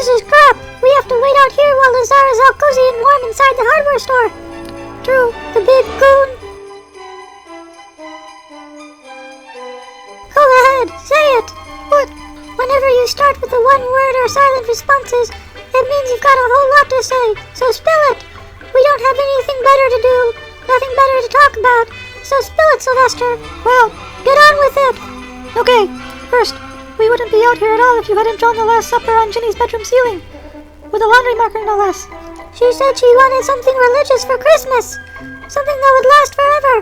This is crap. We have to wait out here while Lazar is all cozy and warm inside the hardware store. True, the big goon. Go ahead, say it. What? Whenever you start with the one word or silent responses, it means you've got a whole lot to say, so spill it. We don't have anything better to do, nothing better to talk about, so spill it, Sylvester. Well, get on with it. Okay, first, we wouldn't be out here at all if you hadn't drawn the Last Supper on Ginny's bedroom ceiling. With a laundry marker, no less. She said she wanted something religious for Christmas. Something that would last forever.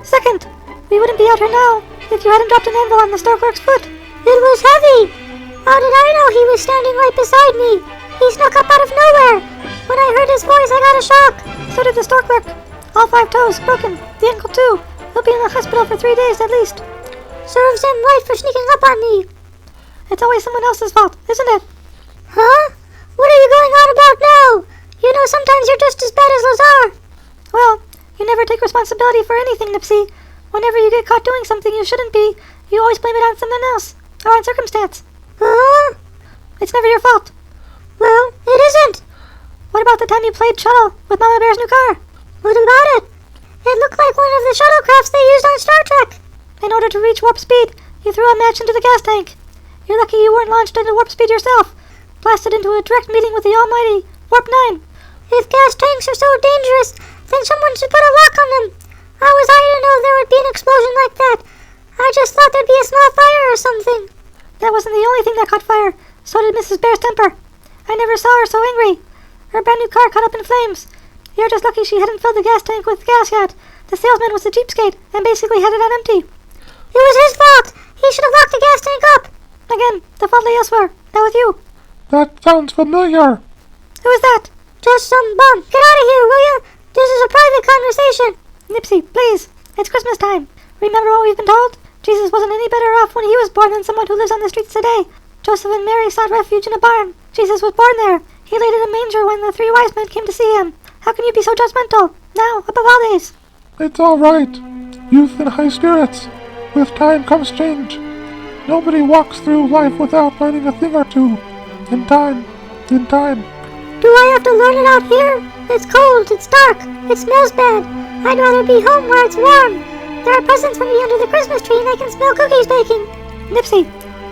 Second, we wouldn't be out here now if you hadn't dropped an anvil on the store clerk's foot. It was heavy. How did I know he was standing right beside me? He snuck up out of nowhere. When I heard his voice, I got a shock. So did the store clerk. All 5 toes broken. The ankle too. He'll be in the hospital for 3 days at least. Serves him right for sneaking up on me. It's always someone else's fault, isn't it? Huh? What are you going on about now? You know sometimes you're just as bad as Lazar. Well, you never take responsibility for anything, Nipsy. Whenever you get caught doing something you shouldn't be, you always blame it on something else, or on circumstance. Huh? It's never your fault. Well, it isn't. What about the time you played shuttle with Mama Bear's new car? What about it? It looked like one of the shuttlecrafts they used on Star Trek. In order to reach warp speed, you threw a match into the gas tank. You're lucky you weren't launched into warp speed yourself, blasted into a direct meeting with the almighty Warp 9. If gas tanks are so dangerous, then someone should put a lock on them. How was I to know there would be an explosion like that? I just thought there'd be a small fire or something. That wasn't the only thing that caught fire. So did Mrs. Bear's temper. I never saw her so angry. Her brand new car caught up in flames. You're just lucky she hadn't filled the gas tank with gas yet. The salesman was a cheapskate and basically had it on empty. It was his fault. He should have locked the gas tank up. Again, the fault lay elsewhere. Not with you. That sounds familiar. Who is that? Just some bum. Get out of here, will you? This is a private conversation. Nipsy, please. It's Christmas time. Remember what we've been told? Jesus wasn't any better off when he was born than someone who lives on the streets today. Joseph and Mary sought refuge in a barn. Jesus was born there. He laid in a manger when the 3 wise men came to see him. How can you be so judgmental? Now, above all days. It's all right. Youth and high spirits. With time comes change. Nobody walks through life without learning a thing or two. In time. Do I have to learn it out here? It's cold, it's dark, it smells bad. I'd rather be home where it's warm. There are presents for me under the Christmas tree and I can smell cookies baking. Nipsy,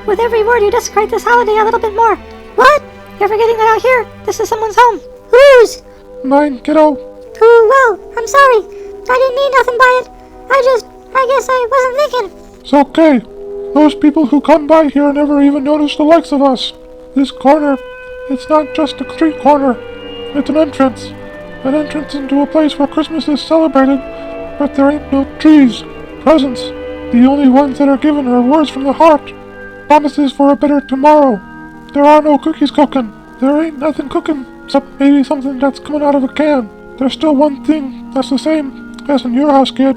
with every word you desecrate this holiday a little bit more. What? You're forgetting that out here, this is someone's home. Whose? Mine, kiddo. Oh, well, I'm sorry. I didn't mean nothing by it. I guess I wasn't thinking. It's okay. Those people who come by here never even notice the likes of us. This corner, it's not just a street corner. It's an entrance. An entrance into a place where Christmas is celebrated, but there ain't no trees, presents. The only ones that are given are words from the heart. Promises for a better tomorrow. There are no cookies cooking. There ain't nothing cooking, except maybe something that's coming out of a can. There's still one thing that's the same as in your house, kid.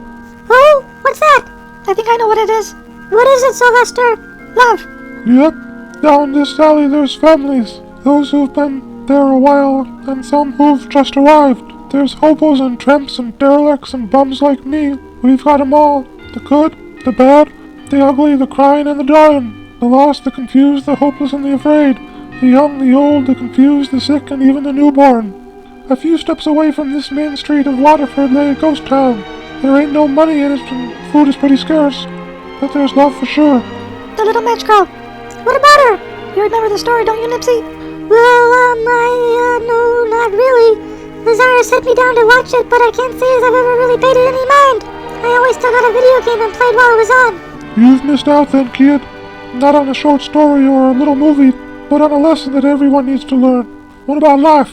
Oh, what's that? I think I know what it is. What is it, Sylvester? Love. Yep, down this alley there's families. Those who've been there a while, and some who've just arrived. There's hobos and tramps and derelicts and bums like me. We've got 'em all. The good, the bad, the ugly, the crying and the dying. The lost, the confused, the hopeless and the afraid. The young, the old, the confused, the sick, and even the newborn. A few steps away from this main street of Waterford lay a ghost town. There ain't no money in it and food is pretty scarce, but there's love for sure. The little match girl. What about her? You remember the story, don't you, Nipsey? Well, no, not really. Lazar sent me down to watch it, but I can't say as I've ever really paid it any mind. I always took out a video game and played while it was on. You've missed out then, kid. Not on a short story or a little movie, but on a lesson that everyone needs to learn. What about life?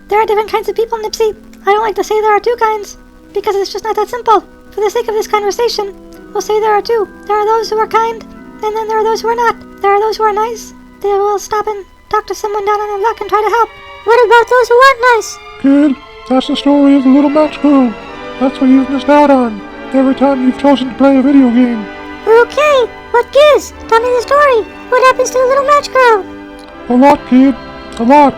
There are different kinds of people, Nipsey. I don't like to say there are two kinds, because it's just not that simple. For the sake of this conversation, we'll say there are two. There are those who are kind, and then there are those who are not. There are those who are nice. They will stop and talk to someone down on their luck and try to help. What about those who aren't nice? Kid, that's the story of the little match girl. That's what you've missed out on every time you've chosen to play a video game. Okay, what gives? Tell me the story. What happens to the little match girl? A lot, kid. A lot.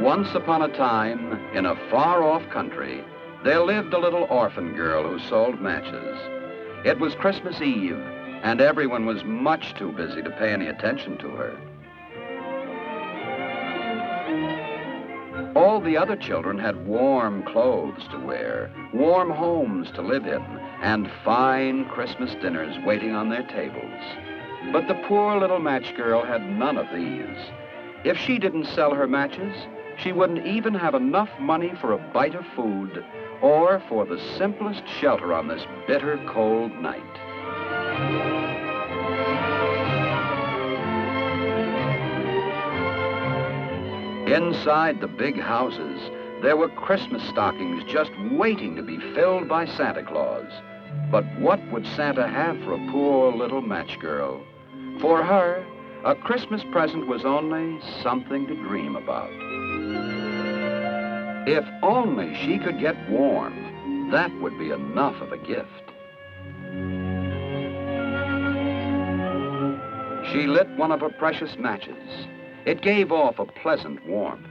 Once upon a time, in a far-off country, there lived a little orphan girl who sold matches. It was Christmas Eve, and everyone was much too busy to pay any attention to her. All the other children had warm clothes to wear, warm homes to live in, and fine Christmas dinners waiting on their tables. But the poor little match girl had none of these. If she didn't sell her matches, she wouldn't even have enough money for a bite of food or for the simplest shelter on this bitter cold night. Inside the big houses, there were Christmas stockings just waiting to be filled by Santa Claus. But what would Santa have for a poor little match girl? For her, a Christmas present was only something to dream about. If only she could get warm, that would be enough of a gift. She lit one of her precious matches. It gave off a pleasant warmth.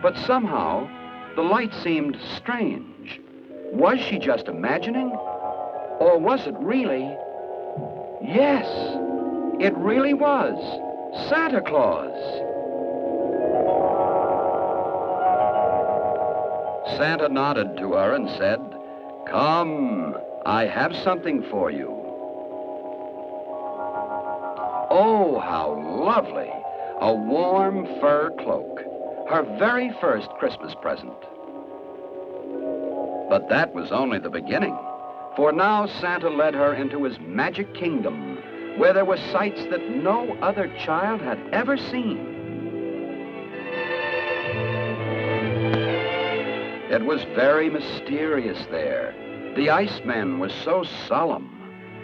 But somehow, the light seemed strange. Was she just imagining? Or was it really? Yes, it really was Santa Claus. Santa nodded to her and said, "Come, I have something for you." Oh, how lovely! A warm fur cloak, her very first Christmas present. But that was only the beginning, for now Santa led her into his magic kingdom, where there were sights that no other child had ever seen. It was very mysterious there. The Iceman was so solemn,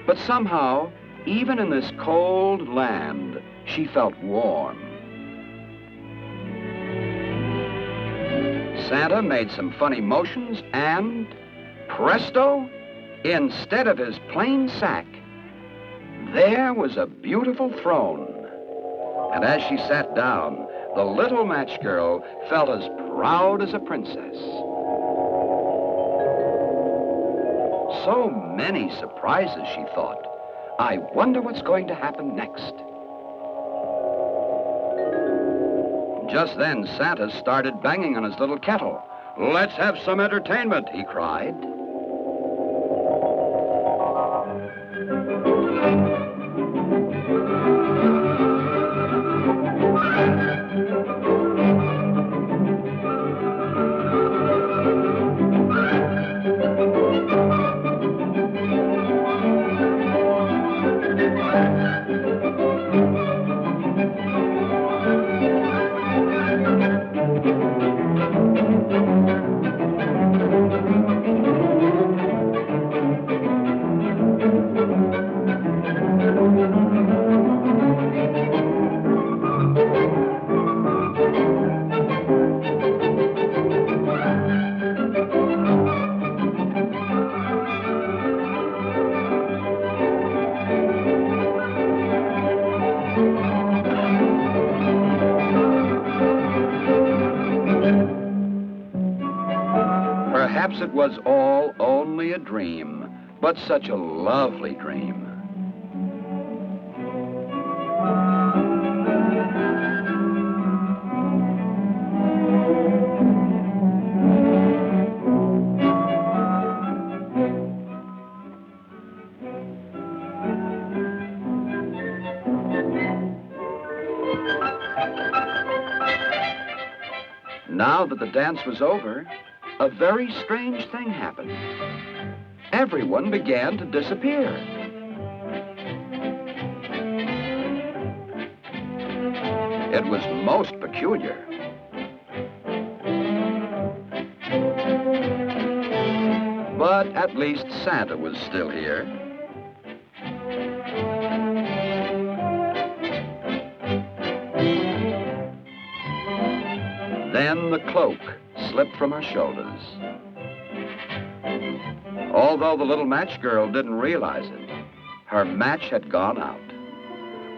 but somehow, even in this cold land, she felt warm. Santa made some funny motions and, presto, instead of his plain sack, there was a beautiful throne. And as she sat down, the little match girl felt as proud as a princess. So many surprises, she thought. I wonder what's going to happen next. Just then, Santa started banging on his little kettle. "Let's have some entertainment," he cried. perhaps it was all only a dream, but such a lovely dream. Now that the dance was over, a very strange thing happened. Everyone began to disappear. It was most peculiar. But at least Santa was still here. Then the cloak slipped from her shoulders. Although the little match girl didn't realize it, her match had gone out.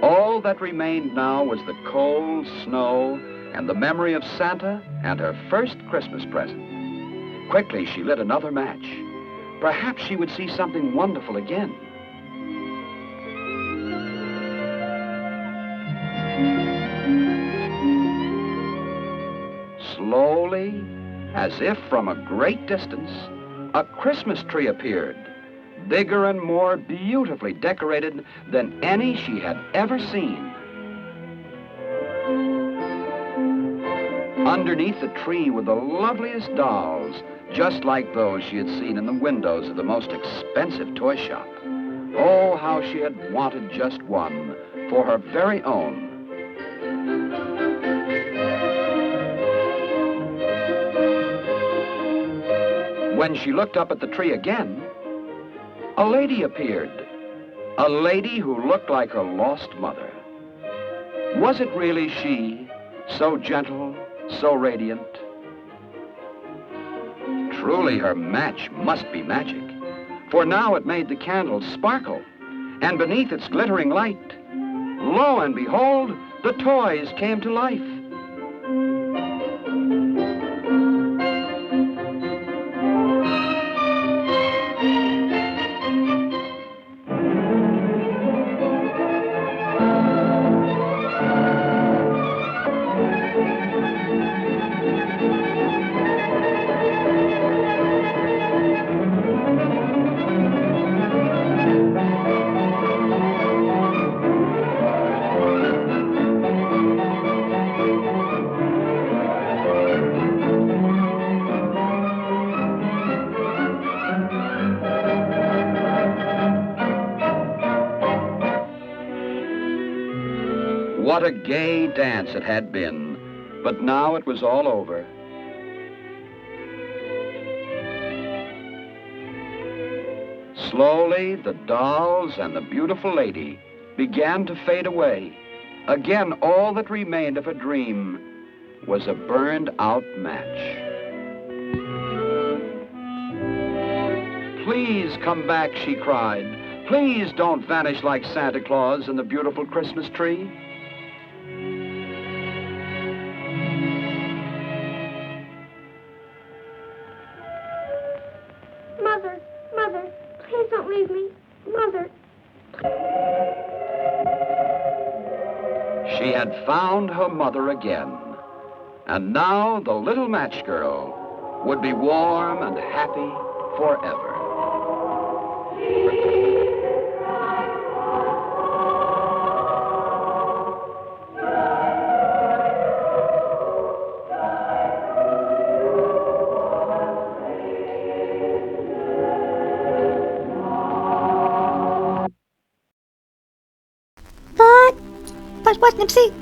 All that remained now was the cold snow and the memory of Santa and her first Christmas present. Quickly, she lit another match. Perhaps she would see something wonderful again. Slowly, as if from a great distance, a Christmas tree appeared, bigger and more beautifully decorated than any she had ever seen. Underneath the tree were the loveliest dolls, just like those she had seen in the windows of the most expensive toy shop. Oh, how she had wanted just one for her very own. When she looked up at the tree again, a lady appeared. A lady who looked like her lost mother. Was it really she, so gentle, so radiant? Truly, her match must be magic, for now it made the candles sparkle, and beneath its glittering light, lo and behold, the toys came to life. What a gay dance it had been, but now it was all over. Slowly, the dolls and the beautiful lady began to fade away. Again, all that remained of a dream was a burned-out match. Please come back, she cried. Please don't vanish like Santa Claus in the beautiful Christmas tree. Mother, please don't leave me. Mother. She had found her mother again, and now the little match girl would be warm and happy forever. But what, Nipsy?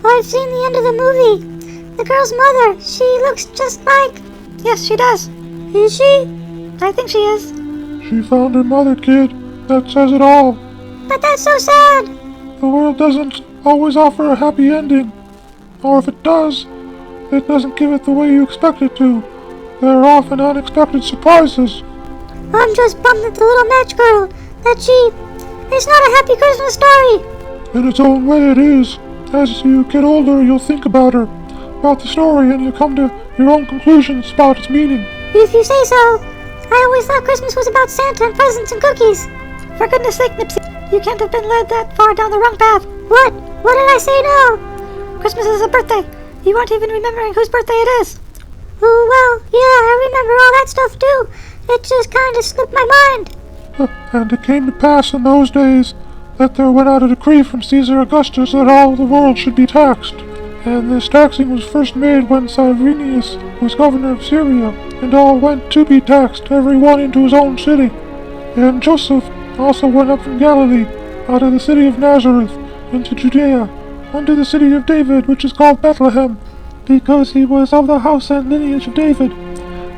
I've seen the end of the movie. The girl's mother, she looks just like... Yes, she does. Is she? I think she is. She found her mother, kid. That says it all. But that's so sad. The world doesn't always offer a happy ending. Or if it does, it doesn't give it the way you expect it to. There are often unexpected surprises. I'm just bummed at the little match girl, that she... It's not a happy Christmas story. In its own way it is. As you get older, you'll think about her, about the story, and you'll come to your own conclusions about its meaning. If you say so. I always thought Christmas was about Santa and presents and cookies. For goodness sake, Nipsy, you can't have been led that far down the wrong path. What? What did I say now? Christmas is a birthday. You aren't even remembering whose birthday it is. Oh, well, yeah, I remember all that stuff too. It just kind of slipped my mind. And it came to pass in those days that there went out a decree from Caesar Augustus that all the world should be taxed. And this taxing was first made when Cyrenius was governor of Syria, and all went to be taxed, every one into his own city. And Joseph also went up from Galilee, out of the city of Nazareth, into Judea, unto the city of David, which is called Bethlehem, because he was of the house and lineage of David,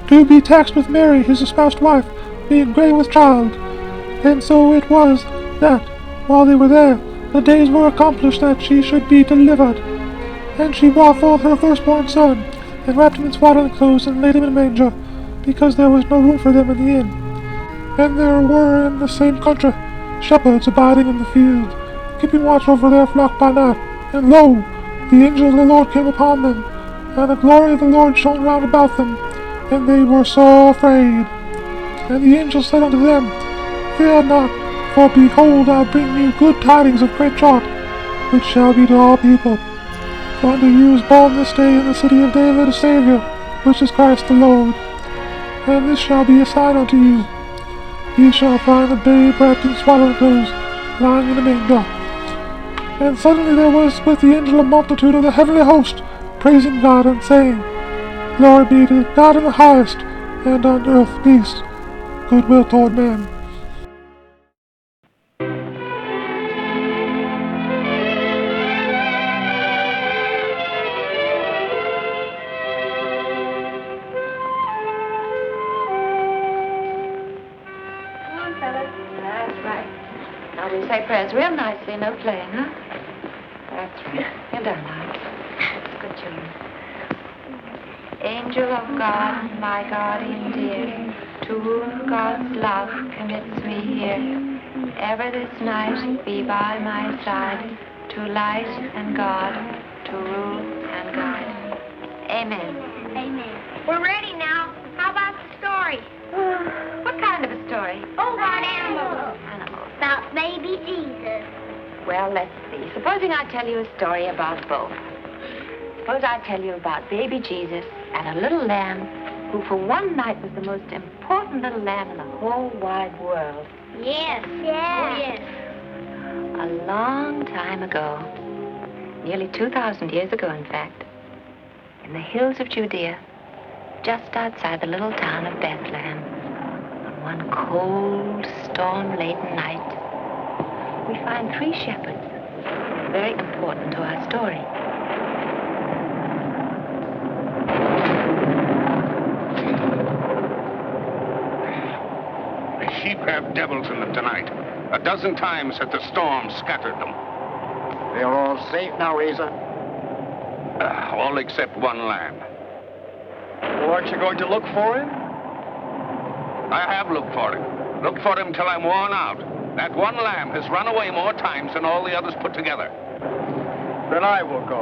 to be taxed with Mary, his espoused wife, being grey with child. And so it was that, while they were there, the days were accomplished that she should be delivered. And she brought forth her firstborn son, and wrapped him in swaddling clothes, and laid him in a manger, because there was no room for them in the inn. And there were in the same country shepherds abiding in the field, keeping watch over their flock by night. And lo, the angel of the Lord came upon them, and the glory of the Lord shone round about them, and they were so afraid. And the angel said unto them, Fear not, for behold, I bring you good tidings of great joy, which shall be to all people. For unto you is born this day in the city of David a Saviour, which is Christ the Lord. And this shall be a sign unto you. Ye shall find the babe wrapped in swaddling clothes, lying in a manger. And suddenly there was with the angel a multitude of the heavenly host, praising God and saying, Glory be to God in the highest, and on earth peace, goodwill toward men. We say prayers real nicely, no playing, huh? That's right. You're done now. Good children. Angel of God, my guardian dear, to whom God's love commits me here, ever this night be by my side, to light and God, to rule and guide. Amen. Amen. We're ready now. How about the story? What kind of a story? Oh, about animals. Animals. About baby Jesus. Well, let's see. Supposing I tell you a story about both. Suppose I tell you about baby Jesus and a little lamb who for one night was the most important little lamb in the whole wide world. Yes. Yeah. Oh, yes. A long time ago, nearly 2,000 years ago, in fact, in the hills of Judea, just outside the little town of Bethlehem, on one cold, storm-laden night, we find three shepherds, very important to our story. The sheep have devils in them tonight. A dozen times has the storm scattered them. They're all safe now, Lazar? All except one lamb. Well, aren't you going to look for him? I have looked for him. Looked for him till I'm worn out. That one lamb has run away more times than all the others put together. Then I will go.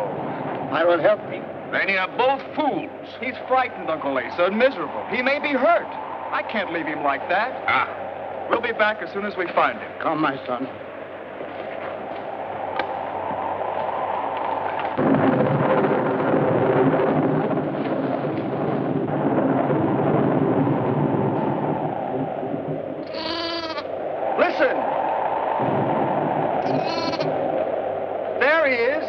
I will help you. Then you're both fools. He's frightened, Uncle Asa, and miserable. He may be hurt. I can't leave him like that. We'll be back as soon as we find him. Come, my son. Listen! There he is.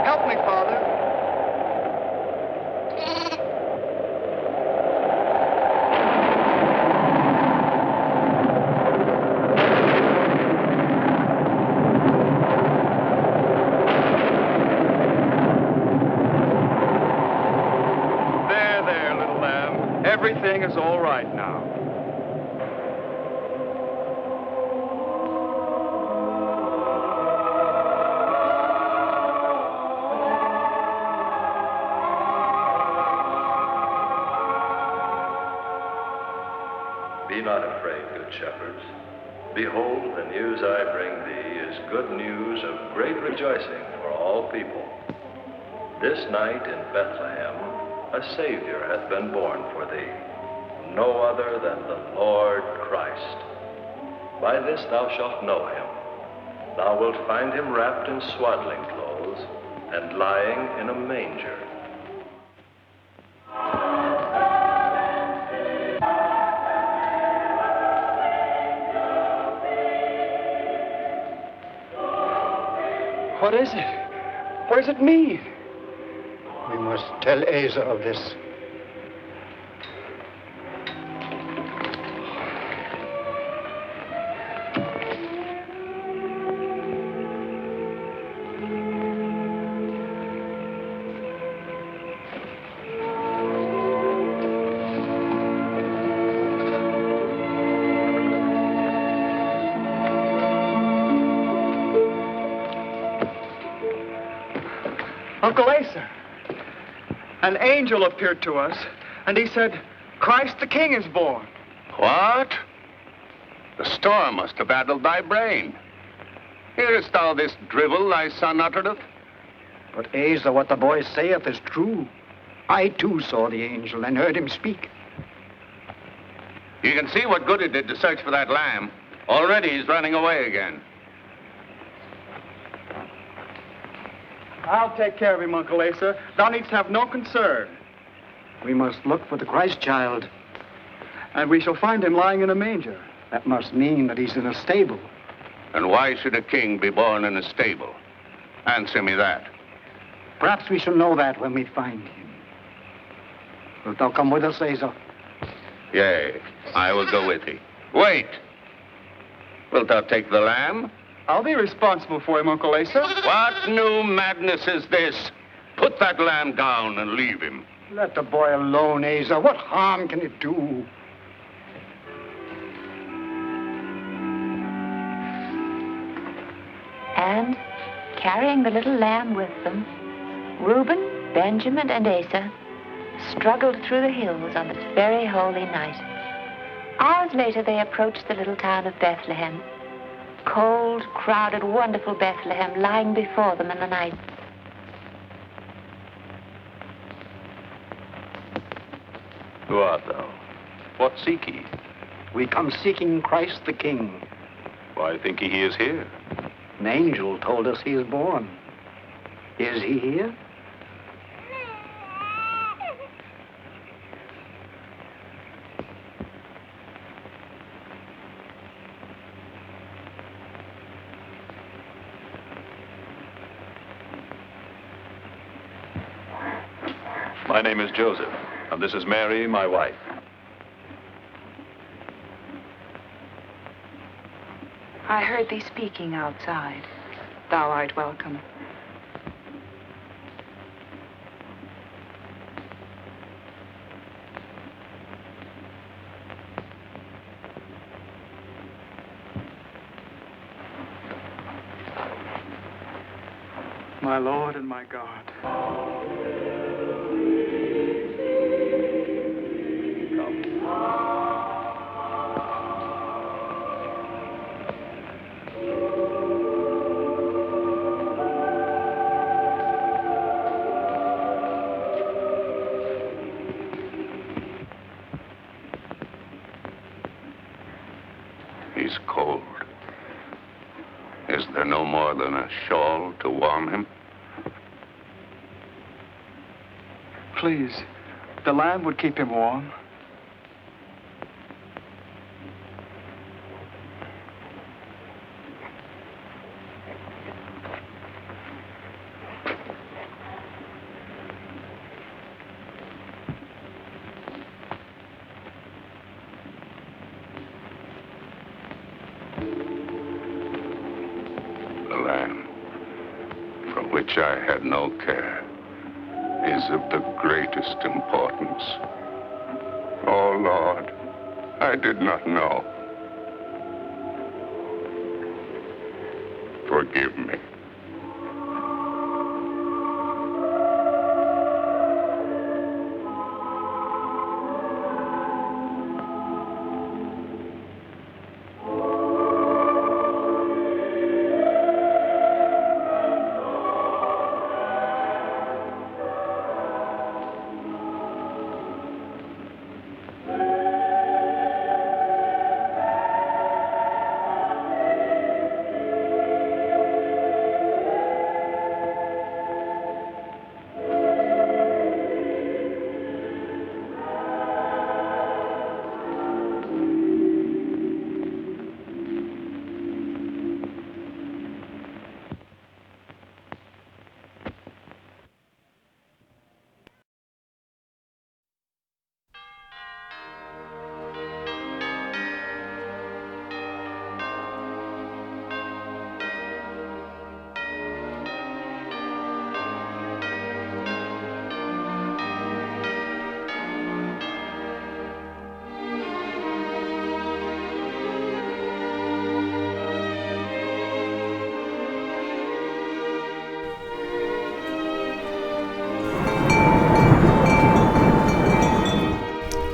Help me, Father. There, little lamb. Everything is all right now. Be not afraid, good shepherds. Behold, the news I bring thee is good news of great rejoicing for all people. This night in Bethlehem a Savior hath been born for thee, no other than the Lord Christ. By this thou shalt know him. Thou wilt find him wrapped in swaddling clothes and lying in a manger. What is it? What does it mean? We must tell Asa of this. Uncle Asa, an angel appeared to us, and he said, Christ the King is born. What? The storm must have addled thy brain. Hearest thou this drivel thy son uttereth? But Asa, what the boy saith is true. I too saw the angel and heard him speak. You can see what good it did to search for that lamb. Already he's running away again. I'll take care of him, Uncle Asa. Thou needst have no concern. We must look for the Christ child. And we shall find him lying in a manger. That must mean that he's in a stable. And why should a king be born in a stable? Answer me that. Perhaps we shall know that when we find him. Wilt thou come with us, Asa? Yea, I will go with thee. Wait! Wilt thou take the lamb? I'll be responsible for him, Uncle Asa. What new madness is this? Put that lamb down and leave him. Let the boy alone, Asa. What harm can it do? And, carrying the little lamb with them, Reuben, Benjamin, and Asa struggled through the hills on this very holy night. Hours later, they approached the little town of Bethlehem. Cold, crowded, wonderful Bethlehem lying before them in the night. Who art thou? What seek ye? We come seeking Christ the King. Why think ye he is here? An angel told us he is born. Is he here? My name is Joseph, and this is Mary, my wife. I heard thee speaking outside. Thou art welcome. My Lord and my God. He's cold. Is there no more than a shawl to warm him? Please, the lamb would keep him warm. The lamb, for which I had no care, is of the greatest importance. Oh, Lord, I did not know. Forgive me.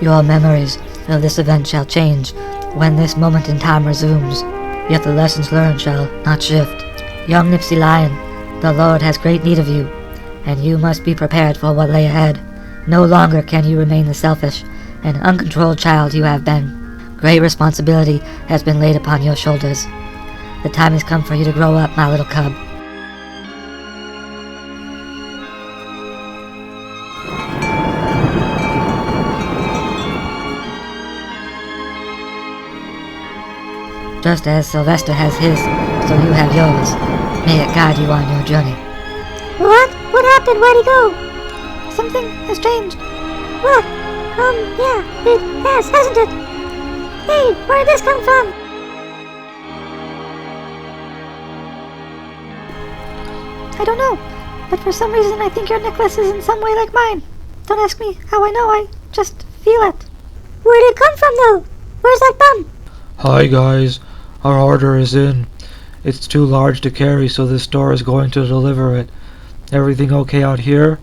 Your memories of this event shall change when this moment in time resumes, yet the lessons learned shall not shift. Young Nipsy Lion, the Lord has great need of you, and you must be prepared for what lay ahead. No longer can you remain the selfish and uncontrolled child you have been. Great responsibility has been laid upon your shoulders. The time has come for you to grow up, my little cub. Just as Sylvester has his, so you have yours. May it guide you on your journey. What? What happened? Where'd he go? Something has changed. What? Yeah, it has, hasn't it? Hey, where did this come from? I don't know, but for some reason I think your necklace is in some way like mine. Don't ask me how I know, I just feel it. Where did it come from, though? Where's that bum? Hi guys, our order is in. It's too large to carry, so the store is going to deliver it. Everything okay out here?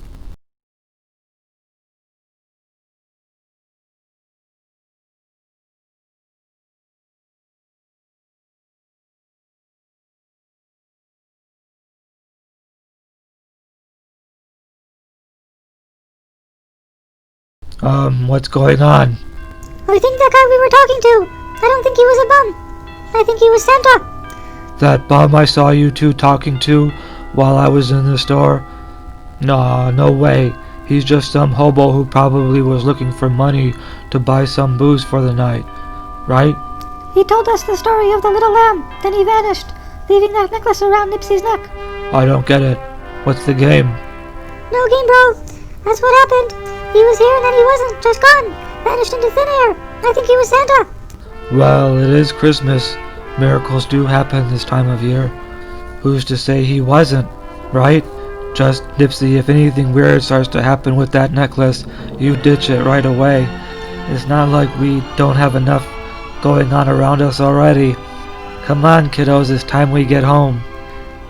What's going on? I think that guy we were talking to. I don't think he was a bum. I think he was Santa. That bum I saw you two talking to while I was in the store? Nah, no way. He's just some hobo who probably was looking for money to buy some booze for the night. Right? He told us the story of the little lamb, then he vanished, leaving that necklace around Nipsy's neck. I don't get it. What's the game? No game, bro. That's what happened. He was here and then he wasn't, just gone. Vanished into thin air. I think he was Santa. Well, it is Christmas. Miracles do happen this time of year. Who's to say he wasn't, right? Just, Nipsy, if anything weird starts to happen with that necklace, you ditch it right away. It's not like we don't have enough going on around us already. Come on, kiddos, it's time we get home.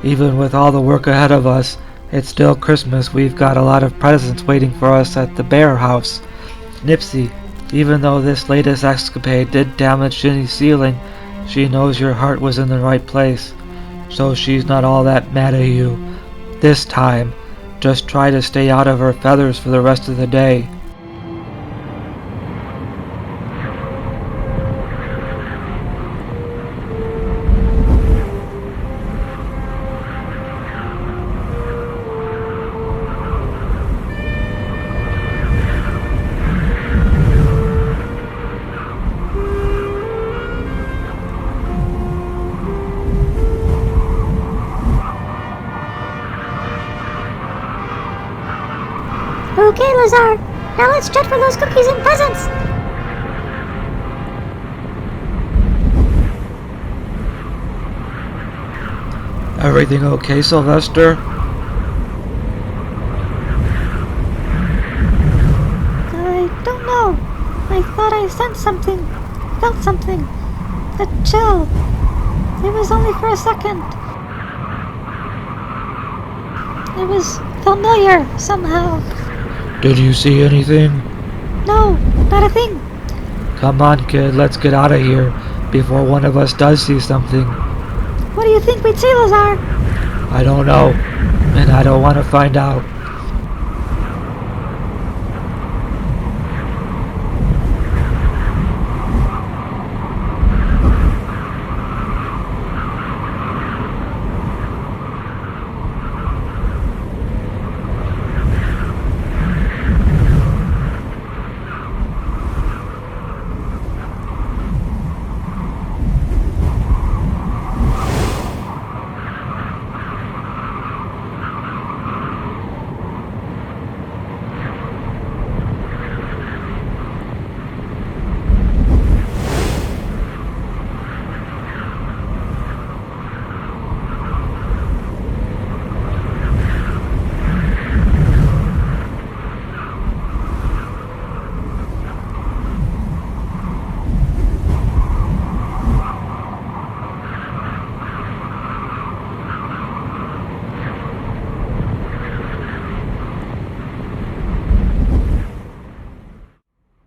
Even with all the work ahead of us, it's still Christmas. We've got a lot of presents waiting for us at the bear house. Nipsy, even though this latest escapade did damage Ginny's ceiling, she knows your heart was in the right place, so she's not all that mad at you. This time, just try to stay out of her feathers for the rest of the day. Okay, Lazar. Now let's jet for those cookies and presents. Everything okay, Sylvester? I don't know. I thought I sensed something. Felt something. A chill. It was only for a second. It was familiar somehow. Did you see anything? No, not a thing. Come on, kid, let's get out of here before one of us does see something. What do you think we'd see, Lazar? I don't know, and I don't want to find out.